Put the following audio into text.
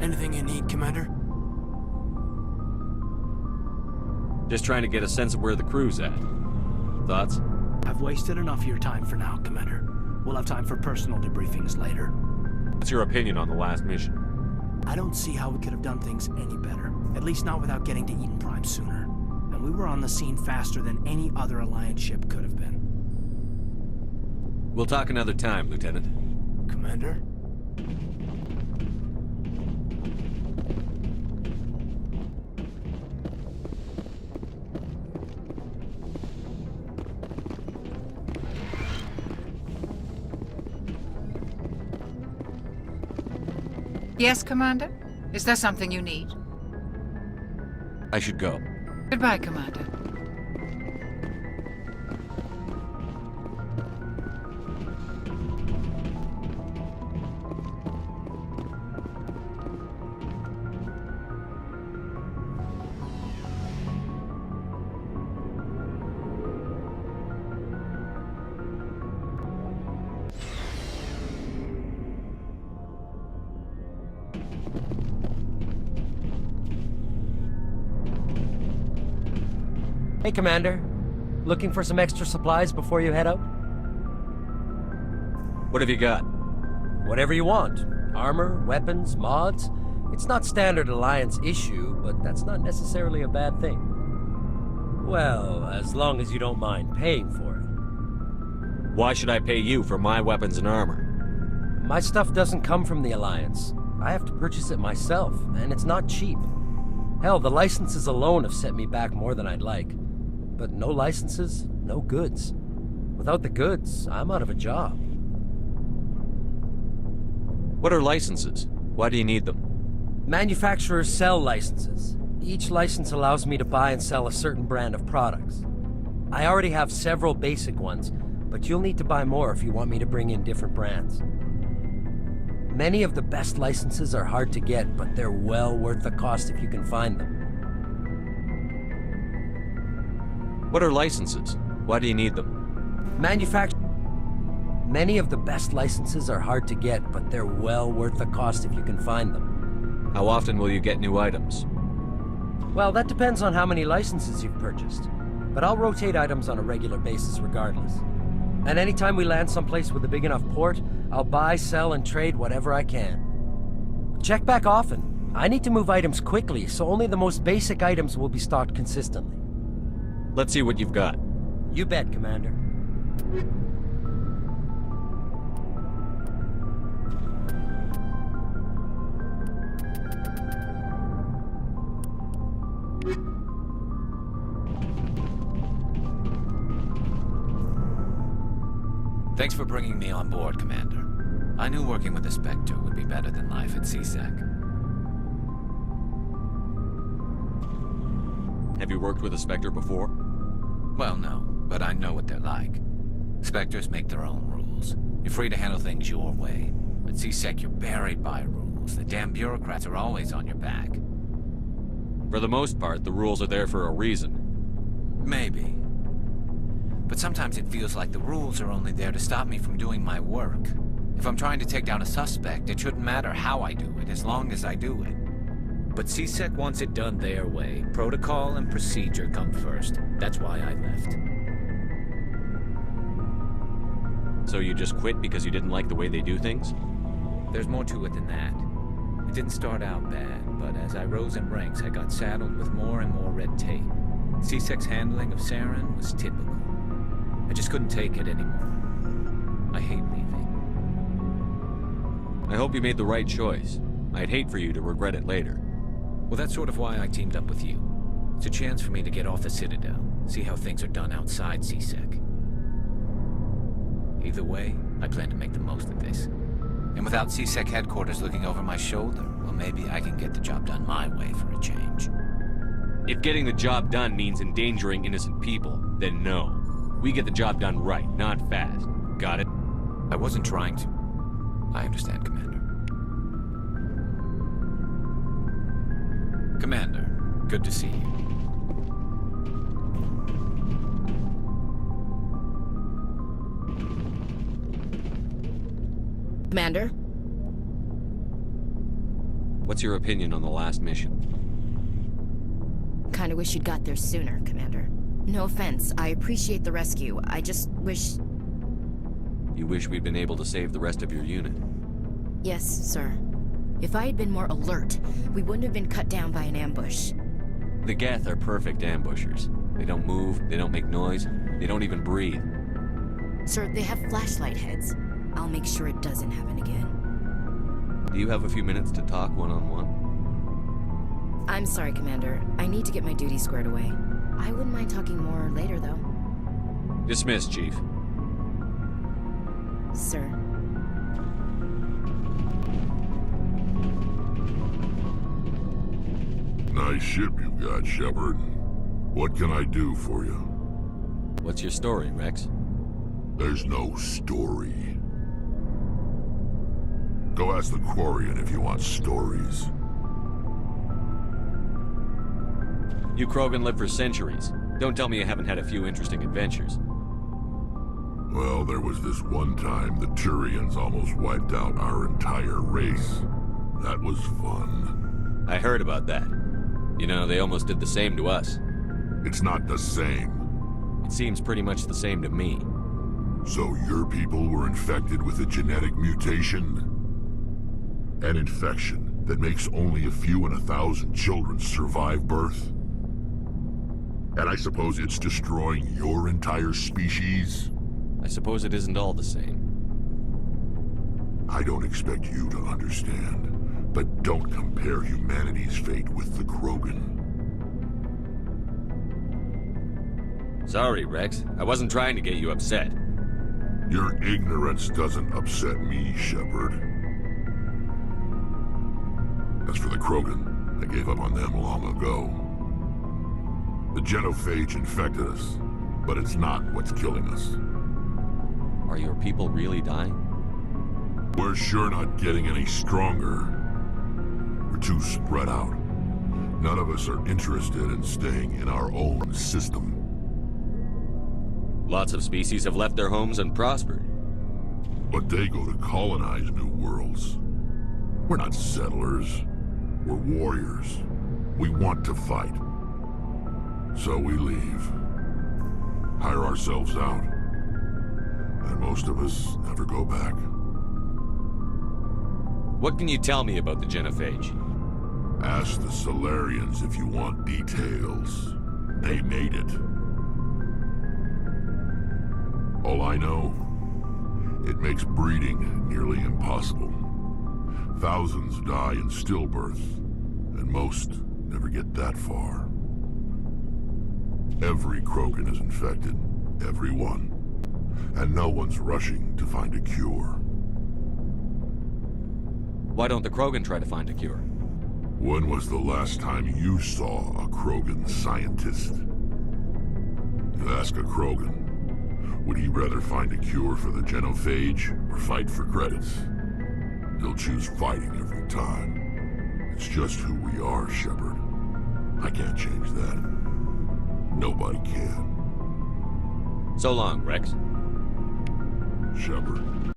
Anything you need, Commander? Just trying to get a sense of where the crew's at. Thoughts? I've wasted enough of your time for now, Commander. We'll have time for personal debriefings later. What's your opinion on the last mission? I don't see how we could have done things any better. At least not without getting to Eden Prime sooner. And we were on the scene faster than any other Alliance ship could have been. We'll talk another time, Lieutenant. Commander? Yes, Commander? Is there something you need? I should go. Goodbye, Commander. Hey, Commander. Looking for some extra supplies before you head out? What have you got? Whatever you want. Armor, weapons, mods. It's not standard Alliance issue, but that's not necessarily a bad thing. Well, as long as you don't mind paying for it. Why should I pay you for my weapons and armor? My stuff doesn't come from the Alliance. I have to purchase it myself, and it's not cheap. Hell, the licenses alone have set me back more than I'd like. But no licenses, no goods. Without the goods, I'm out of a job. What are licenses? Why do you need them? Manufacturers sell licenses. Each license allows me to buy and sell a certain brand of products. I already have several basic ones, but you'll need to buy more if you want me to bring in different brands. Many of the best licenses are hard to get, but they're well worth the cost if you can find them. What are licenses? Why do you need them? Many of the best licenses are hard to get, but they're well worth the cost if you can find them. How often will you get new items? Well, that depends on how many licenses you've purchased. But I'll rotate items on a regular basis regardless. And anytime we land someplace with a big enough port, I'll buy, sell, and trade whatever I can. Check back often. I need to move items quickly, so only the most basic items will be stocked consistently. Let's see what you've got. You bet, Commander. Thanks for bringing me on board, Commander. I knew working with the Spectre would be better than life at CSEC. Have you worked with a Spectre before? Well, no, but I know what they're like. Spectres make their own rules. You're free to handle things your way. At CSEC, you're buried by rules. The damn bureaucrats are always on your back. For the most part, the rules are there for a reason. Maybe. But sometimes it feels like the rules are only there to stop me from doing my work. If I'm trying to take down a suspect, it shouldn't matter how I do it, as long as I do it. But CSEC wants it done their way. Protocol and procedure come first. That's why I left. So you just quit because you didn't like the way they do things? There's more to it than that. It didn't start out bad, but as I rose in ranks, I got saddled with more and more red tape. CSEC's handling of Saren was typical. I just couldn't take it anymore. I hate leaving. I hope you made the right choice. I'd hate for you to regret it later. Well, that's sort of why I teamed up with you. It's a chance for me to get off the Citadel, see how things are done outside CSEC. Either way, I plan to make the most of this. And without CSEC headquarters looking over my shoulder, well, maybe I can get the job done my way for a change. If getting the job done means endangering innocent people, then no. We get the job done right, not fast. Got it? I wasn't trying to. I understand, Commander. Commander, good to see you. Commander? What's your opinion on the last mission? Kinda wish you'd got there sooner, Commander. No offense, I appreciate the rescue. I just wish... You wish we'd been able to save the rest of your unit? Yes, sir. If I had been more alert, we wouldn't have been cut down by an ambush. The Geth are perfect ambushers. They don't move, they don't make noise, they don't even breathe. Sir, they have flashlight heads. I'll make sure it doesn't happen again. Do you have a few minutes to talk one-on-one? I'm sorry, Commander. I need to get my duty squared away. I wouldn't mind talking more later, though. Dismissed, Chief. Sir. Nice ship you've got, Shepard. What can I do for you? What's your story, Rex? There's no story. Go ask the Quarian if you want stories. You Krogan live for centuries. Don't tell me you haven't had a few interesting adventures. Well, there was this one time the Turians almost wiped out our entire race. That was fun. I heard about that. You know, they almost did the same to us. It's not the same. It seems pretty much the same to me. So your people were infected with a genetic mutation? An infection that makes only a few in 1,000 children survive birth? And I suppose it's destroying your entire species? I suppose it isn't all the same. I don't expect you to understand, but don't compare humanity's fate with the Krogan. Sorry, Rex. I wasn't trying to get you upset. Your ignorance doesn't upset me, Shepard. As for the Krogan, I gave up on them long ago. The genophage infected us, but it's not what's killing us. Are your people really dying? We're sure not getting any stronger. We're too spread out. None of us are interested in staying in our own system. Lots of species have left their homes and prospered. But they go to colonize new worlds. We're not settlers. We're warriors. We want to fight. So we leave. Hire ourselves out. And most of us never go back. What can you tell me about the genophage? Ask the Solarians if you want details. They made it. All I know, it makes breeding nearly impossible. Thousands die in stillbirth, and most never get that far. Every Krogan is infected, every one. And no one's rushing to find a cure. Why don't the Krogan try to find a cure? When was the last time you saw a Krogan scientist? You ask a Krogan, would he rather find a cure for the genophage or fight for credits? He'll choose fighting every time. It's just who we are, Shepard. I can't change that. Nobody can. So long, Rex. Shepard.